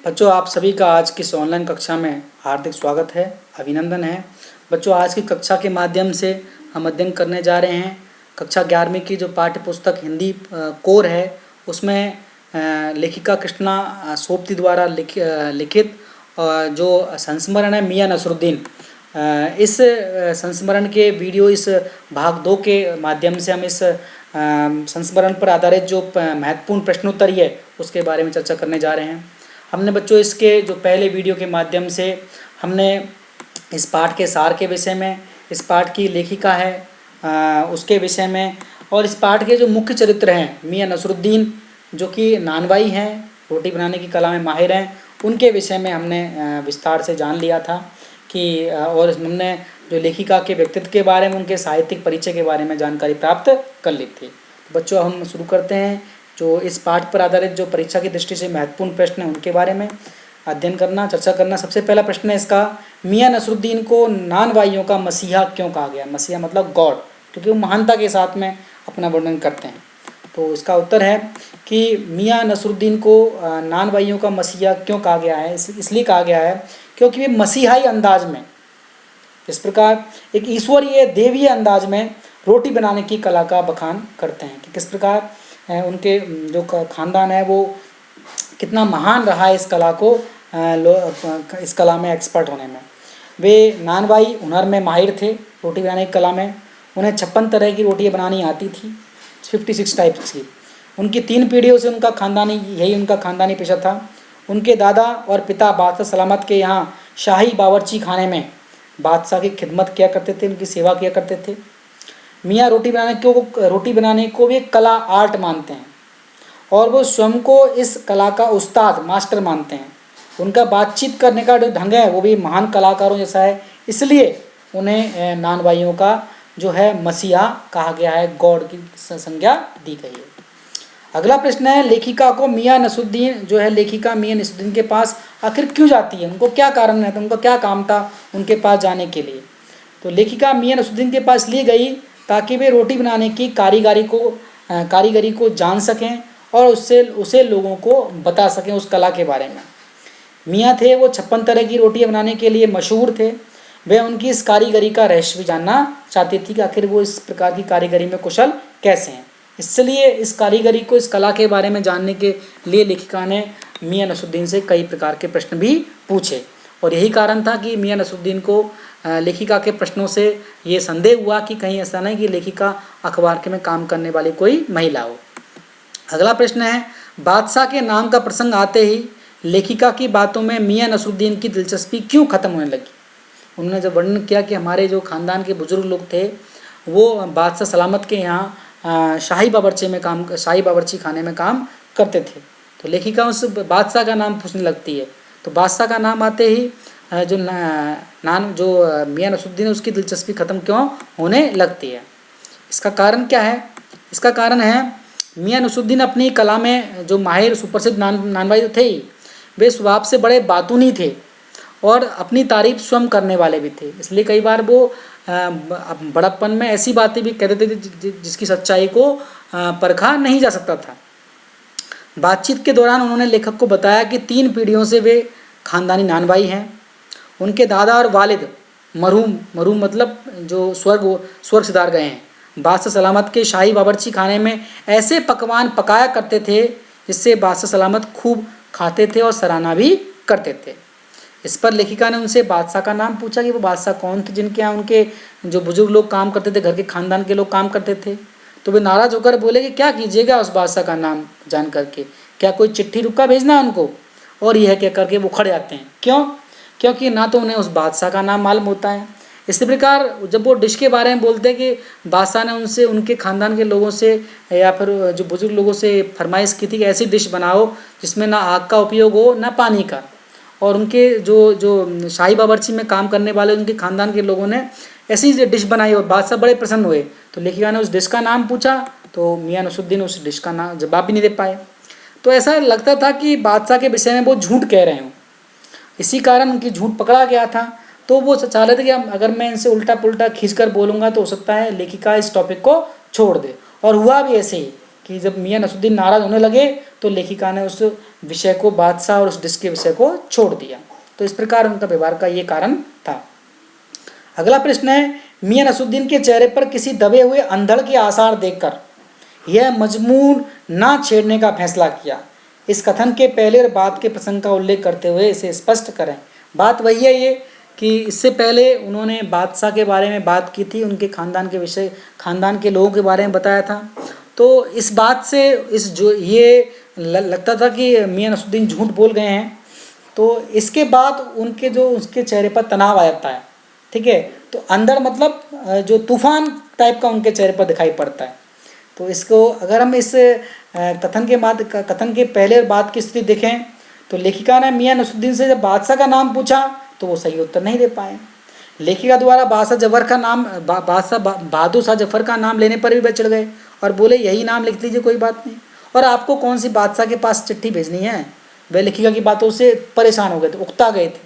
बच्चों, आप सभी का आज की इस ऑनलाइन कक्षा में हार्दिक स्वागत है, अभिनंदन है। बच्चों, आज की कक्षा के माध्यम से हम अध्ययन करने जा रहे हैं कक्षा 11वीं की जो पाठ्य पुस्तक हिंदी कोर है, उसमें लेखिका कृष्णा सोबती द्वारा लिखित जो संस्मरण है मियां नसरुद्दीन। इस संस्मरण के वीडियो इस भाग 2 के माध्यम से हम इस संस्मरण पर आधारित जो महत्वपूर्ण प्रश्नोत्तरी है उसके बारे में चर्चा करने जा रहे हैं। हमने बच्चों इसके जो पहले वीडियो के माध्यम से हमने इस पाठ के सार के विषय में, इस पाठ की लेखिका है उसके विषय में, और इस पाठ के जो मुख्य चरित्र हैं मियां नसरुद्दीन जो कि नानवाई हैं, रोटी बनाने की कला में माहिर हैं, उनके विषय में हमने विस्तार से जान लिया था कि और हमने जो लेखिका के व्यक्तित्व के बारे में, उनके साहित्यिक परिचय के बारे में जानकारी प्राप्त कर ली थी। तो बच्चों, हम शुरू करते हैं जो इस पाठ पर आधारित जो परीक्षा की दृष्टि से महत्वपूर्ण प्रश्न हैं उनके बारे में अध्ययन करना, चर्चा करना। सबसे पहला प्रश्न है इसका, मियां नसरुद्दीन को नानवाइयों का मसीहा क्यों कहा गया? मसीहा मतलब गॉड, क्योंकि वो महानता के साथ में अपना वर्णन करते हैं। तो इसका उत्तर है कि मियां नसरुद्दीन को नानवाइयों का मसीहा क्यों कहा गया है? इसलिए कहा गया है क्योंकि वे मसीहाई अंदाज में, इस प्रकार एक ईश्वरीय देवीय अंदाज में रोटी बनाने की कला का बखान करते हैं कि किस प्रकार उनके जो खानदान है वो कितना महान रहा है इस कला को इस कला में एक्सपर्ट होने में। वे नानवाई हुनर में माहिर थे, रोटी बनाने की कला में। उन्हें 56 तरह की रोटियां बनानी आती थी, 56 टाइप्स की। उनकी 3 पीढ़ियों से उनका खानदानी पेशा था। उनके दादा और पिता बादशाह सलामत के यहाँ शाही बावर्ची खाने में बादशाह की खिदमत किया करते थे, उनकी सेवा किया करते थे। मियाँ रोटी बनाने को भी एक कला, आर्ट मानते हैं और वो स्वयं को इस कला का उस्ताद, मास्टर मानते हैं। उनका बातचीत करने का जो ढंग है वो भी महान कलाकारों जैसा है, इसलिए उन्हें नानवाइयों का जो है मसीहा कहा गया है, गॉड की संज्ञा दी गई है। अगला प्रश्न है, लेखिका को मियां नसरुद्दीन जो है, लेखिका मियां नसरुद्दीन के पास आखिर क्यों जाती है? उनको क्या कारण है, तो उनका क्या काम था उनके पास जाने के लिए? तो लेखिका मियां नसरुद्दीन के पास ली गई ताकि वे रोटी बनाने की कारीगरी को जान सकें और उसे लोगों को बता सकें उस कला के बारे में। मियाँ थे वो 56 तरह की रोटियां बनाने के लिए मशहूर थे। वे उनकी इस कारीगरी का रहस्य भी जानना चाहती थी कि आखिर वो इस प्रकार की कारीगरी में कुशल कैसे हैं। इसलिए इस कारीगरी को, इस कला के बारे में जानने के लिए लेखिका ने मियां नसरुद्दीन से कई प्रकार के प्रश्न भी पूछे, और यही कारण था कि मियां नसरुद्दीन को लेखिका के प्रश्नों से ये संदेह हुआ कि कहीं ऐसा नहीं कि लेखिका अखबार के में काम करने वाली कोई महिला हो। अगला प्रश्न है, बादशाह के नाम का प्रसंग आते ही लेखिका की बातों में मियां नसरुद्दीन की दिलचस्पी क्यों खत्म होने लगी? उन्होंने जब वर्णन किया कि हमारे जो खानदान के बुजुर्ग लोग थे वो बादशाह सलामत के यहाँ शाही बावर्ची खाने में काम करते थे, तो लेखिका उस बादशाह का नाम पूछने लगती है। तो बादशाह का नाम आते ही जो मियां नसरुद्दीन, उसकी दिलचस्पी खत्म क्यों होने लगती है? इसका कारण क्या है? इसका कारण है मियां नसरुद्दीन अपनी कला में जो माहिर सुप्रसिद्ध नानवाई तो थे ही, वे स्वभाव से बड़े बातूनी थे और अपनी तारीफ स्वयं करने वाले भी थे। इसलिए कई बार वो बड़प्पन में ऐसी बातें भी कह देते थे जिसकी सच्चाई को परखा नहीं जा सकता था। बातचीत के दौरान उन्होंने लेखक को बताया कि 3 पीढ़ियों से वे खानदानी नानवाई हैं। उनके दादा और वालिद मरहूम मतलब जो स्वर्ग सिधार गए हैं, बादशाह सलामत के शाही बावर्ची खाने में ऐसे पकवान पकाया करते थे जिससे बादशाह सलामत खूब खाते थे और सराहना भी करते थे। इस पर लेखिका ने उनसे बादशाह का नाम पूछा कि वो बादशाह कौन थे जिनके यहाँ उनके जो बुजुर्ग लोग काम करते थे, घर के खानदान के लोग काम करते थे। तो वे नाराज़ होकर बोले कि क्या कीजिएगा उस बादशाह का नाम जान करके, क्या कोई चिट्ठी रुक्का भेजना है उनको? और यह कह करके वो खड़े जाते हैं। क्यों? क्योंकि ना तो उन्हें उस बादशाह का नाम मालूम होता है। इसी प्रकार जब वो डिश के बारे में बोलते हैं कि बादशाह ने उनसे, उनके ख़ानदान के लोगों से या फिर जो बुजुर्ग लोगों से फरमाइश की थी कि ऐसी डिश बनाओ जिसमें ना आग का उपयोग हो ना पानी का, और उनके जो शाही बावर्ची में काम करने वाले उनके ख़ानदान के लोगों ने ऐसी डिश बनाई और बादशाह बड़े प्रसन्न हुए। तो लेखिका ने उस डिश का नाम पूछा तो मियां नसरुद्दीन उस डिश का नाम जवाब भी नहीं दे पाए। तो ऐसा लगता था कि बादशाह के विषय में वो झूठ कह रहे हों, इसी कारण उनकी झूठ पकड़ा गया था। तो वो चाह रहे थे कि अगर मैं इनसे उल्टा पुल्टा खींच कर बोलूँगा तो हो सकता है लेखिका इस टॉपिक को छोड़ दे, और हुआ भी ऐसे ही कि जब मियाँ नसरुद्दीन नाराज़ होने लगे तो लेखिका ने उस विषय को, बादशाह और उस डिस्क के विषय को छोड़ दिया। तो इस प्रकार उनका व्यवहार का ये कारण था। अगला प्रश्न है, मियाँ नसरुद्दीन के चेहरे पर किसी दबे हुए अंधड़ के आसार देखकर यह मजमून ना छेड़ने का फैसला किया। इस कथन के पहले और बाद के प्रसंग का उल्लेख करते हुए इसे स्पष्ट करें। बात वही है ये कि इससे पहले उन्होंने बादशाह के बारे में बात की थी, उनके खानदान के विषय, खानदान के लोगों के बारे में बताया था। तो इस बात से इस जो ये लगता था कि मियाँ नसरुद्दीन झूठ बोल गए हैं, तो इसके बाद उनके जो उसके चेहरे पर तनाव आ जाता है। ठीक है, तो अंदर मतलब जो तूफान टाइप का उनके चेहरे पर दिखाई पड़ता है। तो इसको अगर हम इस कथन के पहले और बाद की स्थिति देखें तो लेखिका ने मियाँ नसरुद्दीन से जब बादशाह का नाम पूछा तो वो सही उत्तर नहीं दे पाए। लेखिका द्वारा बादशाह बहादुर शाह जफर का नाम लेने पर भी वे चिढ़ गए और बोले यही नाम लिख लीजिए, कोई बात नहीं, और आपको कौन सी बादशाह के पास चिट्ठी भेजनी है। वे लेखिका की बातों से परेशान हो गए थे, उकता गए थे।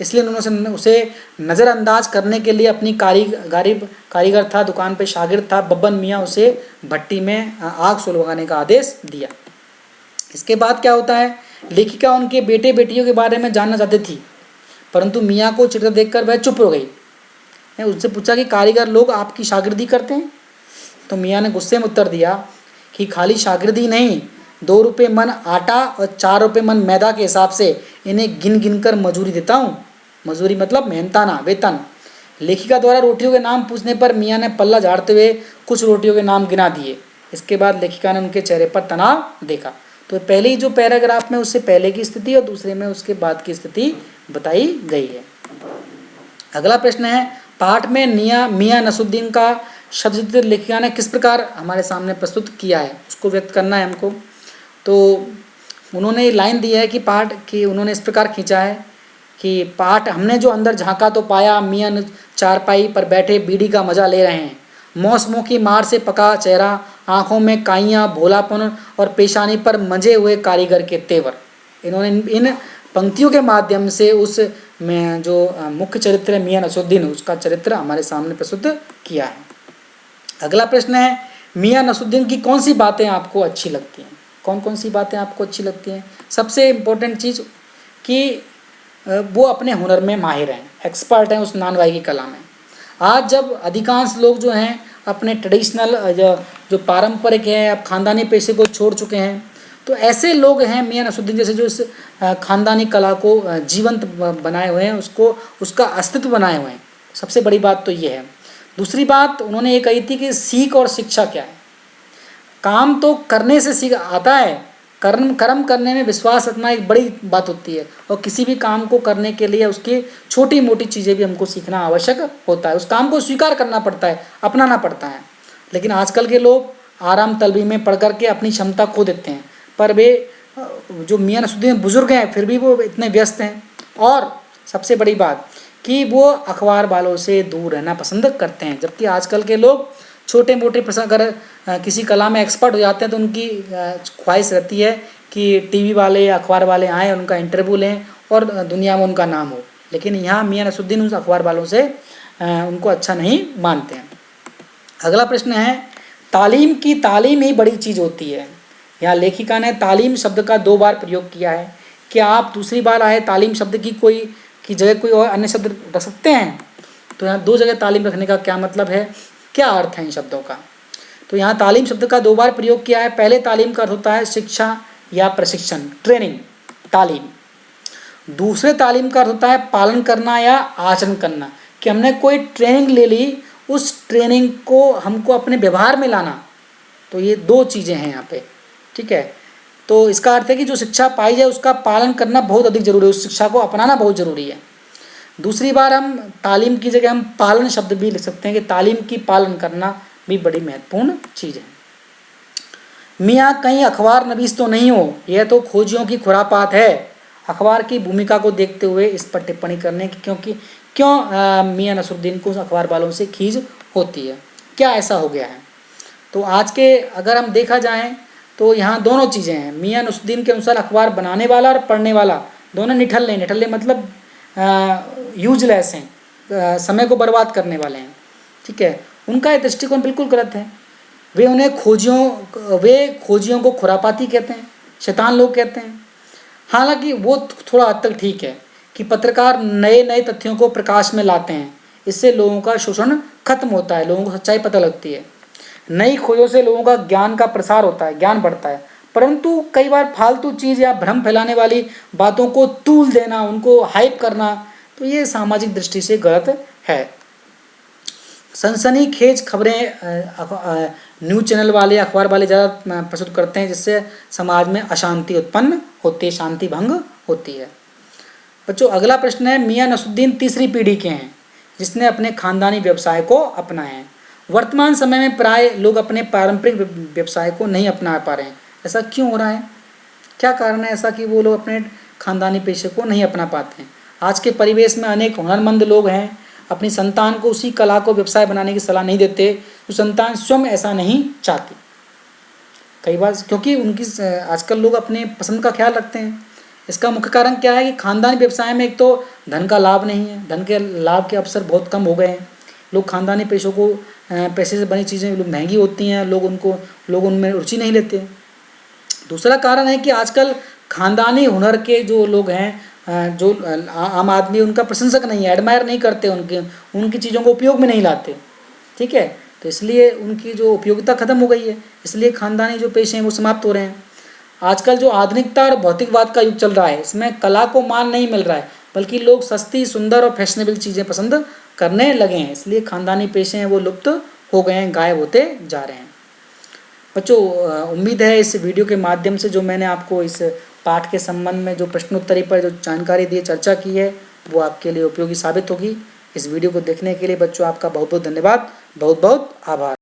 इसलिए उन्होंने उसे नज़रअंदाज करने के लिए अपनी कारीगर था, दुकान पे शागिर्द था बब्बन मियाँ, उसे भट्टी में आग सुलगाने का आदेश दिया। इसके बाद क्या होता है, लेखिका उनके बेटे बेटियों के बारे में जानना चाहती थी, परंतु मियाँ को चिढ़ते देखकर वह चुप हो गई। उससे पूछा कि कारीगर लोग आपकी शागिर्दी करते हैं? तो मियाँ ने गुस्से में उत्तर दिया कि खाली शागिर्दी नहीं, 2 रुपये मन आटा और 4 रुपये मन मैदा के हिसाब से इन्हें गिन गिन कर मजूरी देता हूँ। मजूरी मतलब मेहनताना वेतन। लेखिका द्वारा रोटियों के नाम पूछने पर मियाँ ने पल्ला झाड़ते हुए कुछ रोटियों के नाम गिना दिए। इसके बाद लेखिका ने उनके चेहरे पर तनाव देखा। तो पहले ही जो पैराग्राफ में उससे पहले की स्थिति और दूसरे में उसके बाद की स्थिति बताई गई है। अगला प्रश्न है, पाठ में मियाँ नसरुद्दीन का शब्द लेखिका ने किस प्रकार हमारे सामने प्रस्तुत किया है, उसको व्यक्त करना है हमको। तो उन्होंने लाइन दी है कि उन्होंने इस प्रकार खींचा है कि पाठ हमने जो अंदर झांका तो पाया मियाँ चारपाई पर बैठे बीड़ी का मजा ले रहे हैं। मौसमों की मार से पका चेहरा, आंखों में काइयाँ, भोलापन और पेशानी पर मंजे हुए कारीगर के तेवर। इन्होंने इन पंक्तियों के माध्यम से उस में जो मुख्य चरित्र है मियाँ नसरुद्दीन, उसका चरित्र हमारे सामने प्रस्तुत किया है। अगला प्रश्न है, मियाँ नसरुद्दीन की कौन सी बातें आपको अच्छी लगती हैं? कौन कौन सी बातें आपको अच्छी लगती हैं? सबसे इम्पोर्टेंट चीज़ कि वो अपने हुनर में माहिर हैं, एक्सपर्ट हैं उस नानवाई की कला में। आज जब अधिकांश लोग जो हैं अपने ट्रेडिशनल जो पारंपरिक है, अब खानदानी पेशे को छोड़ चुके हैं, तो ऐसे लोग हैं मियाँ नसरुद्दीन जैसे जो इस खानदानी कला को जीवंत बनाए हुए हैं, उसका अस्तित्व बनाए हुए हैं। सबसे बड़ी बात तो ये है। दूसरी बात उन्होंने ये कही थी कि सीख और शिक्षा क्या है। काम तो करने से सीख आता है, कर्म करने में विश्वास रखना एक बड़ी बात होती है, और किसी भी काम को करने के लिए उसकी छोटी मोटी चीज़ें भी हमको सीखना आवश्यक होता है। उस काम को स्वीकार करना पड़ता है, अपनाना पड़ता है। लेकिन आजकल के लोग आराम तलबी में पढ़ करके अपनी क्षमता खो देते हैं। पर वे जो मियाँ नसरुद्दीन बुजुर्ग हैं फिर भी वो इतने व्यस्त हैं। और सबसे बड़ी बात कि वो अखबार वालों से दूर रहना पसंद करते हैं। जबकि आजकल के लोग छोटे मोटे प्रसंग, अगर किसी कला में एक्सपर्ट हो जाते हैं तो उनकी ख्वाहिश रहती है कि टीवी वाले या अखबार वाले आएँ, उनका इंटरव्यू लें और दुनिया में उनका नाम हो। लेकिन यहाँ मियाँ नसरुद्दीन उस अखबार वालों से उनको अच्छा नहीं मानते हैं। अगला प्रश्न है, तालीम ही बड़ी चीज़ होती है। यहाँ लेखिका ने तालीम शब्द का 2 बार प्रयोग किया है। क्या आप दूसरी बार आए तालीम शब्द की जगह कोई और अन्य शब्द रख सकते हैं? तो यहाँ 2 जगह तालीम रखने का क्या मतलब है, क्या अर्थ है इन शब्दों का? तो यहाँ तालीम शब्द का 2 बार प्रयोग किया है। पहले तालीम का अर्थ होता है शिक्षा या प्रशिक्षण, ट्रेनिंग, तालीम। दूसरे तालीम का अर्थ होता है पालन करना या आचरण करना, कि हमने कोई ट्रेनिंग ले ली, उस ट्रेनिंग को हमको अपने व्यवहार में लाना। तो ये 2 चीज़ें हैं यहाँ पे, ठीक है। तो इसका अर्थ है कि जो शिक्षा पाई जाए उसका पालन करना बहुत अधिक जरूरी है, उस शिक्षा को अपनाना बहुत ज़रूरी है। दूसरी बार हम तालीम की जगह हम पालन शब्द भी लिख सकते हैं कि तालीम की पालन करना भी बड़ी महत्वपूर्ण चीज़ है। मियाँ कहीं अखबार नवीस तो नहीं हो, यह तो खोजियों की खुरापात है। अखबार की भूमिका को देखते हुए इस पर टिप्पणी करने की क्यों मियाँ नसरुद्दीन को अखबार वालों से खींच होती है, क्या ऐसा हो गया है? तो आज के अगर हम देखा जाए तो यहाँ दोनों चीज़ें हैं। मियाँ नसरुद्दीन के अनुसार अखबार बनाने वाला और पढ़ने वाला दोनों निठल्ले मतलब यूजलेस हैं, समय को बर्बाद करने वाले हैं, ठीक है। उनका ये दृष्टिकोण बिल्कुल गलत है। वे खोजियों को खुरापाती कहते हैं, शैतान लोग कहते हैं। हालांकि वो थोड़ा हद तक ठीक है कि पत्रकार नए नए तथ्यों को प्रकाश में लाते हैं, इससे लोगों का शोषण खत्म होता है, लोगों को सच्चाई पता लगती है, नई खोजों से लोगों का ज्ञान का प्रसार होता है, ज्ञान बढ़ता है। परंतु कई बार फालतू चीज़ या भ्रम फैलाने वाली बातों को तूल देना, उनको हाइप करना, तो ये सामाजिक दृष्टि से गलत है। सनसनीखेज खबरें न्यूज़ चैनल वाले, अखबार वाले ज़्यादा प्रस्तुत करते हैं, जिससे समाज में अशांति उत्पन्न होती है, शांति भंग होती है। बच्चों अगला प्रश्न है, मियां नसरुद्दीन तीसरी पीढ़ी के हैं जिसने अपने खानदानी व्यवसाय को अपनाया है। वर्तमान समय में प्राय लोग अपने पारंपरिक व्यवसाय को नहीं अपना पा रहे हैं। ऐसा क्यों हो रहा है? क्या कारण है ऐसा कि वो लोग अपने खानदानी पेशे को नहीं अपना पाते हैं? आज के परिवेश में अनेक हुनरमंद लोग हैं, अपनी संतान को उसी कला को व्यवसाय बनाने की सलाह नहीं देते, तो संतान स्वयं ऐसा नहीं चाहती। कई बार क्योंकि उनकी आजकल लोग अपने पसंद का ख्याल रखते हैं। इसका मुख्य कारण क्या है कि खानदानी व्यवसाय में एक तो धन का लाभ नहीं है, धन के लाभ के अवसर बहुत कम हो गए हैं। लोग खानदानी पेशों को, पैसे से बनी चीज़ें महंगी होती हैं, लोग उनमें रुचि नहीं लेते। दूसरा कारण है कि आजकल खानदानी हुनर के जो लोग हैं, जो आम आदमी उनका प्रशंसक नहीं है, एडमायर नहीं करते, उनकी चीज़ों को उपयोग में नहीं लाते। ठीक है, तो इसलिए उनकी जो उपयोगिता खत्म हो गई है, इसलिए खानदानी जो पेशे हैं वो समाप्त हो रहे हैं। आजकल जो आधुनिकता और भौतिकवाद का युग चल रहा है, इसमें कला को मान नहीं मिल रहा है, बल्कि लोग सस्ती, सुंदर और फैशनेबल चीज़ें पसंद करने लगे हैं। इसलिए खानदानी पेशे हैं वो लुप्त हो गए हैं, गायब होते जा रहे हैं। बच्चों उम्मीद है इस वीडियो के माध्यम से जो मैंने आपको इस पाठ के संबंध में जो प्रश्नोत्तरी पर जो जानकारी दी, चर्चा की है, वो आपके लिए उपयोगी साबित होगी। इस वीडियो को देखने के लिए बच्चों आपका बहुत बहुत धन्यवाद, बहुत बहुत आभार।